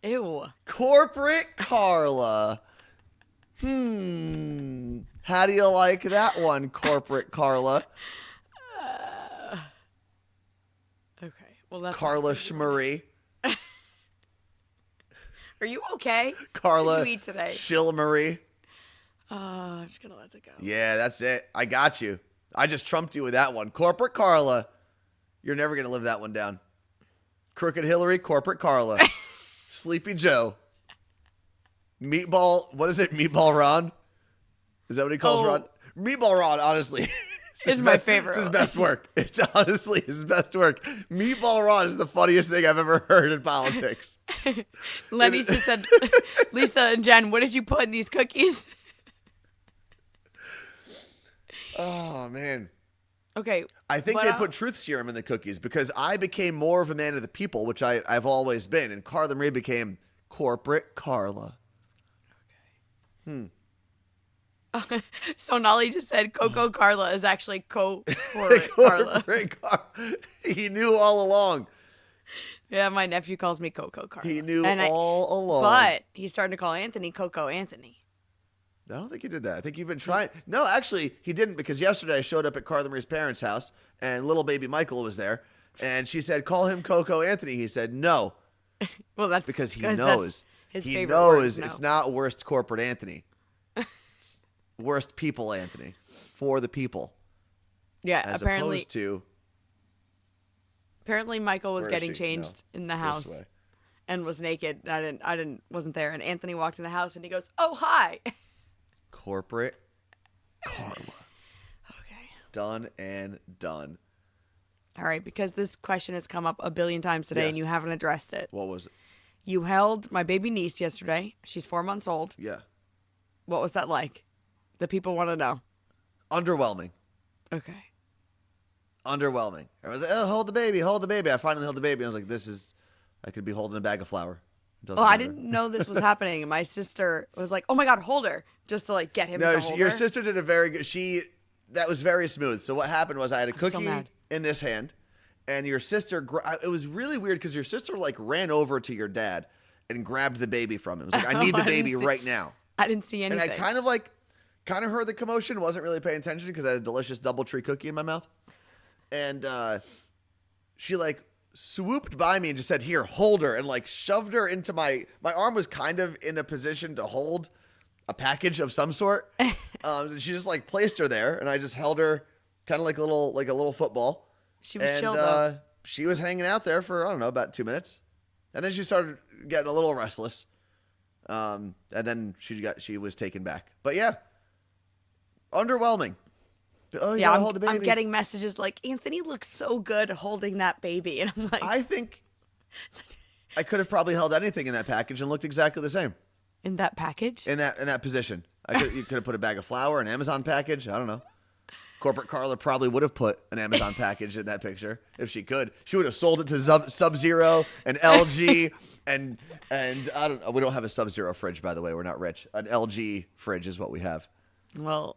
B: Ew.
A: Corporate Carla. How do you like that one, Corporate Carla?
B: Okay. Well, that's
A: Carla Schmarie.
B: Are you okay?
A: Carla.
B: What did you eat today?
A: Sheila Marie.
B: I'm just gonna let it go.
A: Yeah, that's it. I got you. I just trumped you with that one. Corporate Carla. You're never gonna live that one down. Crooked Hillary, Corporate Carla. Sleepy Joe. Meatball, what is it? Meatball Ron? Is that what he calls Ron? Meatball Ron, honestly.
B: Is my favorite.
A: It's his best work. It's honestly his best work. Meatball Ron is the funniest thing I've ever heard in politics.
B: Lenny just said, Lisa and Jen, what did you put in these cookies?
A: Oh, man.
B: Okay.
A: I think they put truth serum in the cookies because I became more of a man of the people, which I've always been. And Carla Marie became Corporate Carla.
B: Okay. So Nolly just said Coco Carla is actually Corporate Carla.
A: He knew all along.
B: Yeah, my nephew calls me Coco Carla.
A: He knew all along.
B: But he's starting to call Anthony Coco Anthony.
A: I don't think he did that. I think you've been trying. No, actually, he didn't because yesterday I showed up at Carla Marie's parents' house and little baby Michael was there. And she said, call him Coco Anthony. He said, no.
B: Well, that's
A: because he knows.
B: His
A: he
B: favorite
A: knows
B: word,
A: it's not worst corporate Anthony. worst people, Anthony, for the people.
B: Yeah,
A: As
B: apparently
A: opposed to
B: Michael was
A: Where is
B: getting
A: she?
B: changed
A: No,
B: in the
A: this
B: house
A: way.
B: and was naked. Wasn't there. And Anthony walked in the house and he goes, "Oh, hi."
A: Corporate Carla.
B: Okay.
A: Done and done.
B: All right, because this question has come up a billion times today
A: Yes.
B: and you haven't addressed it.
A: What was it?
B: You held my baby niece yesterday. She's 4 months old.
A: Yeah.
B: What was that like? The people want to know.
A: Underwhelming.
B: Okay.
A: Underwhelming. I was like, oh, hold the baby, hold the baby. I finally held the baby. I was like, I could be holding a bag of flour. Doesn't
B: I
A: matter.
B: didn't know this was happening. And my sister was like, "Oh my God, hold her." Just to like get him
A: No,
B: to hold
A: your
B: her.
A: sister did a very good. That was very smooth. So what happened was I had a
B: so
A: cookie
B: mad.
A: in this hand, and your sister. It was really weird because your sister like ran over to your dad and grabbed the baby from him. It was like, I need the
B: I didn't
A: baby
B: see-
A: right now.
B: I didn't see
A: And
B: anything.
A: I kind of heard the commotion. Wasn't really paying attention because I had a delicious DoubleTree cookie in my mouth, and she like swooped by me and just said, "Here, hold her," and like shoved her into my arm was kind of in a position to hold a package of some sort. She just like placed her there, and I just held her kind of like a little football.
B: She was
A: and,
B: chill, though.
A: She was hanging out there for I don't know about 2 minutes, and then she started getting a little restless. And then she was taken back. But yeah, underwhelming. Oh, you
B: Yeah,
A: gotta hold the baby.
B: I'm getting messages like, "Anthony looks so good holding that baby." And I'm like,
A: I think I could have probably held anything in that package and looked exactly the same
B: in that package?
A: in that position. You could have put a bag of flour, an Amazon package. I don't know. Corporate Carla probably would have put an Amazon package in that picture if she could. She would have sold it to Sub-Zero and LG and I don't know. We don't have a Sub-Zero fridge, by the way. We're not rich. An LG fridge is what we have.
B: Well,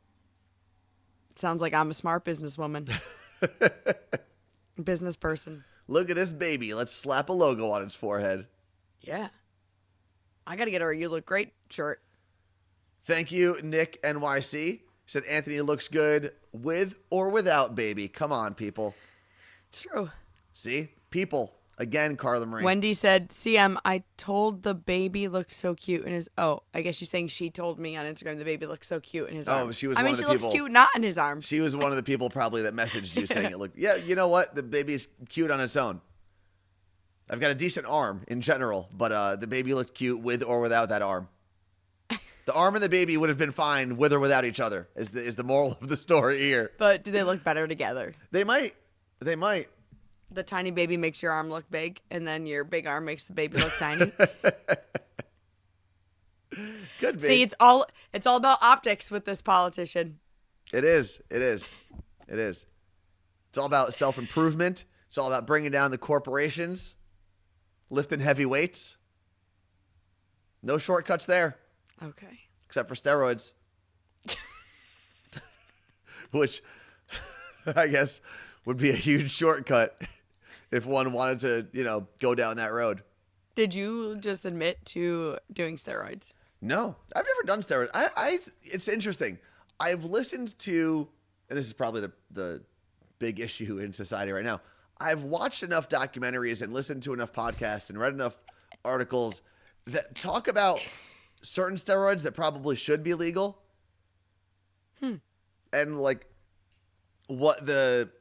B: it sounds like I'm a smart businesswoman. Business person.
A: Look at this baby. Let's slap a logo on its forehead.
B: Yeah. I got to get her a "You Look Great" shirt.
A: Thank you, Nick NYC. Said Anthony looks good with or without baby. Come on, people.
B: True.
A: See? People. Again, Carla Marie.
B: Wendy said, "CM, I told the baby looked so cute in his." Oh, I guess she's saying she told me on Instagram the baby looked so cute in his arm.
A: Oh, she was
B: I
A: one
B: mean,
A: of
B: she
A: the
B: looks
A: people-
B: cute not in his arm.
A: She was one of the people probably that messaged you saying it looked, yeah, you know what? The baby's cute on its own. I've got a decent arm in general, but the baby looked cute with or without that arm. The arm and the baby would have been fine with or without each other is the moral of the story here.
B: But do they look better together?
A: They might. They might.
B: The tiny baby makes your arm look big, and then your big arm makes the baby look tiny.
A: Could be.
B: See, it's all about optics with this politician.
A: It is. It is. It is. It's all about self-improvement. It's all about bringing down the corporations, lifting heavy weights. No shortcuts there,
B: Okay.
A: except for steroids, which I guess would be a huge shortcut if one wanted to, go down that road.
B: Did you just admit to doing steroids?
A: No, I've never done steroids. It's interesting. I've listened to, and this is probably the big issue in society right now. I've watched enough documentaries and listened to enough podcasts and read enough articles that talk about certain steroids that probably should be legal. And like what the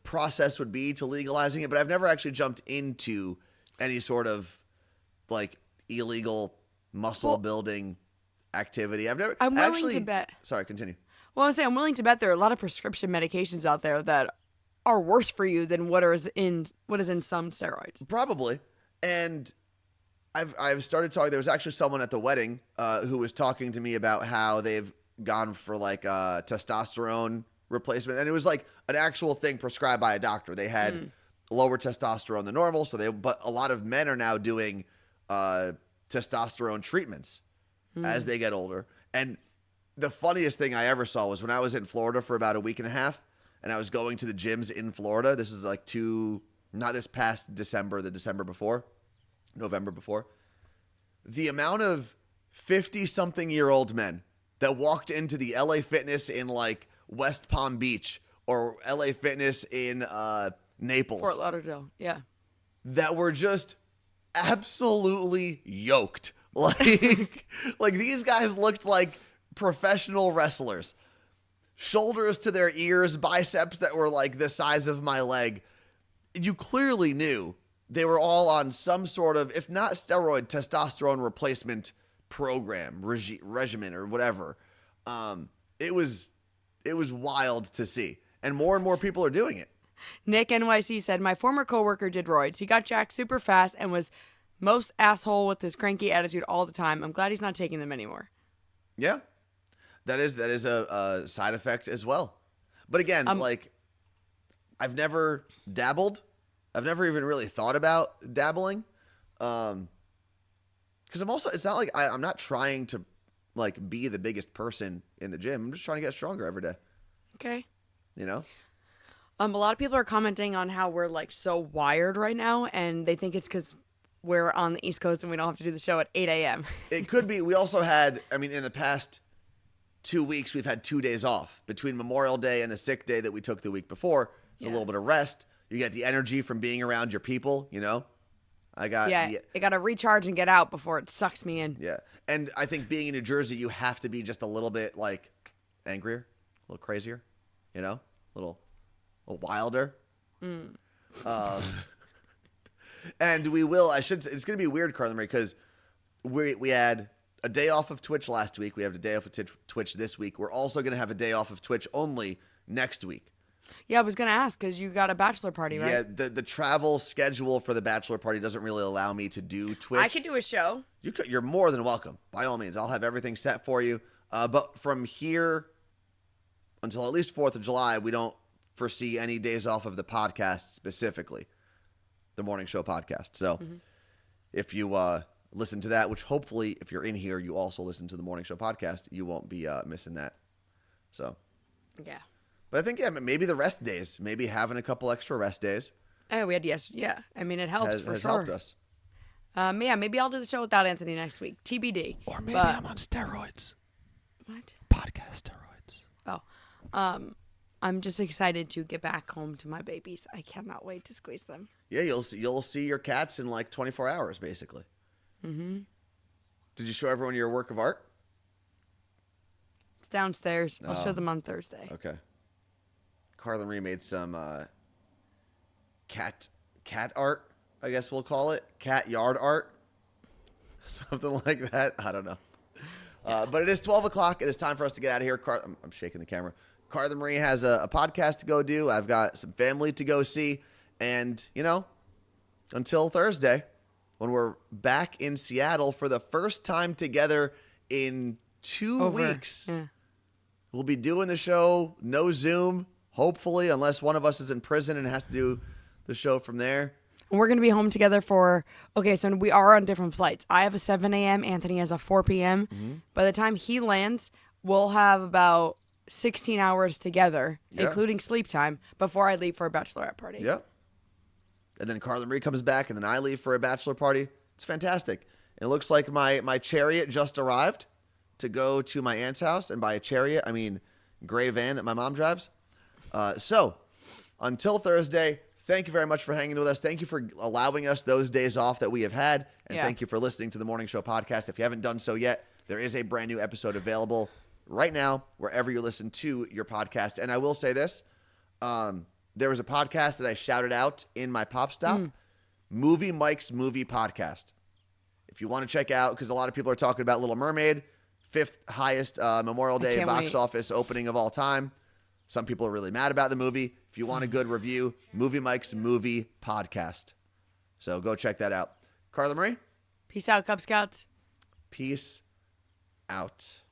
A: process would be to legalizing it, but I've never actually jumped into any sort of like illegal muscle building activity. I'm
B: willing to bet.
A: Sorry, continue.
B: Well, I was saying I'm willing to bet there are a lot of prescription medications out there that are worse for you than what is in some steroids.
A: Probably. And I've started talking. There was actually someone at the wedding who was talking to me about how they've gone for like testosterone replacement, and it was like an actual thing prescribed by a doctor. They had lower testosterone than normal, but a lot of men are now doing testosterone treatments as they get older. And the funniest thing I ever saw was when I was in Florida for about a week and a half, and I was going to the gyms in Florida. This is like not this past December, the December before, November before. The amount of 50-something-year-old men that walked into the LA Fitness in like West Palm Beach or LA Fitness in Naples.
B: Fort Lauderdale, yeah.
A: That were just absolutely yoked. Like these guys looked like professional wrestlers. Shoulders to their ears, biceps that were like the size of my leg. You clearly knew they were all on some sort of, if not steroid, testosterone replacement program, regimen, or whatever. It was wild to see. And more people are doing it.
B: Nick NYC said, my former coworker did roids. He got jacked super fast and was most asshole with his cranky attitude all the time. I'm glad he's not taking them anymore.
A: Yeah. That is a side effect as well. But again, like, I've never dabbled. I've never even really thought about dabbling. Because I'm also, it's not like I'm not trying to like be the biggest person in the gym. I'm just trying to get stronger every day.
B: Okay.
A: You know?
B: A lot of people are commenting on how we're like so wired right now, and they think it's because we're on the East Coast and we don't have to do the show at 8 a.m.
A: It could be. We also had, I mean, in the past 2 weeks, we've had 2 days off between Memorial Day and the sick day that we took the week before. It's a little bit of rest. You get the energy from being around your people, you know? I got to
B: recharge and get out before it sucks me in.
A: Yeah. And I think being in New Jersey, you have to be just a little bit like angrier, a little crazier, you know? A little wilder. And we will, it's going to be weird, Carla Marie, because we had a day off of Twitch last week. We have a day off of Twitch this week. We're also going to have a day off of Twitch only next week.
B: Yeah, I was going to ask because you got a bachelor party, right?
A: Yeah, the travel schedule for the bachelor party doesn't really allow me to do Twitch.
B: I could do a show.
A: You're more than welcome. By all means, I'll have everything set for you. But from here until at least 4th of July, we don't foresee any days off of the podcast specifically, the morning show podcast. So if you listen to that, which hopefully if you're in here, you also listen to the morning show podcast, you won't be missing that. So,
B: yeah.
A: But I think, yeah, maybe the rest days, maybe having a couple extra rest days.
B: Oh, we had yeah. I mean, it helps for
A: has
B: sure.
A: helped us.
B: Yeah, maybe I'll do the show without Anthony next week. TBD.
A: Or maybe I'm on steroids.
B: What?
A: Podcast steroids.
B: Oh. I'm just excited to get back home to my babies. I cannot wait to squeeze them.
A: Yeah, you'll see your cats in like 24 hours, basically. Mm-hmm. Did you show everyone your work of art?
B: It's downstairs. I'll show them on Thursday.
A: Okay. Carla Marie made some cat art, I guess we'll call it. Cat yard art. Something like that. I don't know. But it is 12 o'clock. It is time for us to get out of here. I'm shaking the camera. Carla Marie has a podcast to go do. I've got some family to go see. And, you know, until Thursday, when we're back in Seattle for the first time together in 2 weeks, we'll be doing the show, no Zoom, hopefully, unless one of us is in prison and has to do the show from there.
B: And we're going to be home together so we are on different flights. I have a 7 a.m. Anthony has a 4 p.m. By the time he lands, we'll have about 16 hours together, including sleep time, before I leave for a bachelorette party.
A: Yep. And then Carla Marie comes back, and then I leave for a bachelor party. It's fantastic. It looks like my chariot just arrived to go to my aunt's house. And by a chariot, I mean gray van that my mom drives. So until Thursday, thank you very much for hanging with us. Thank you for allowing us those days off that we have had. And thank you for listening to the Morning Show podcast. If you haven't done so yet, there is a brand new episode available right now, wherever you listen to your podcast. And I will say this, there was a podcast that I shouted out in my pop stop, Movie Mike's Movie Podcast. If you want to check out, because a lot of people are talking about Little Mermaid, 5th highest Memorial Day box office opening of all time. Some people are really mad about the movie. If you want a good review, Movie Mike's Movie Podcast. So go check that out. Carla Marie?
B: Peace out, Cub Scouts.
A: Peace out.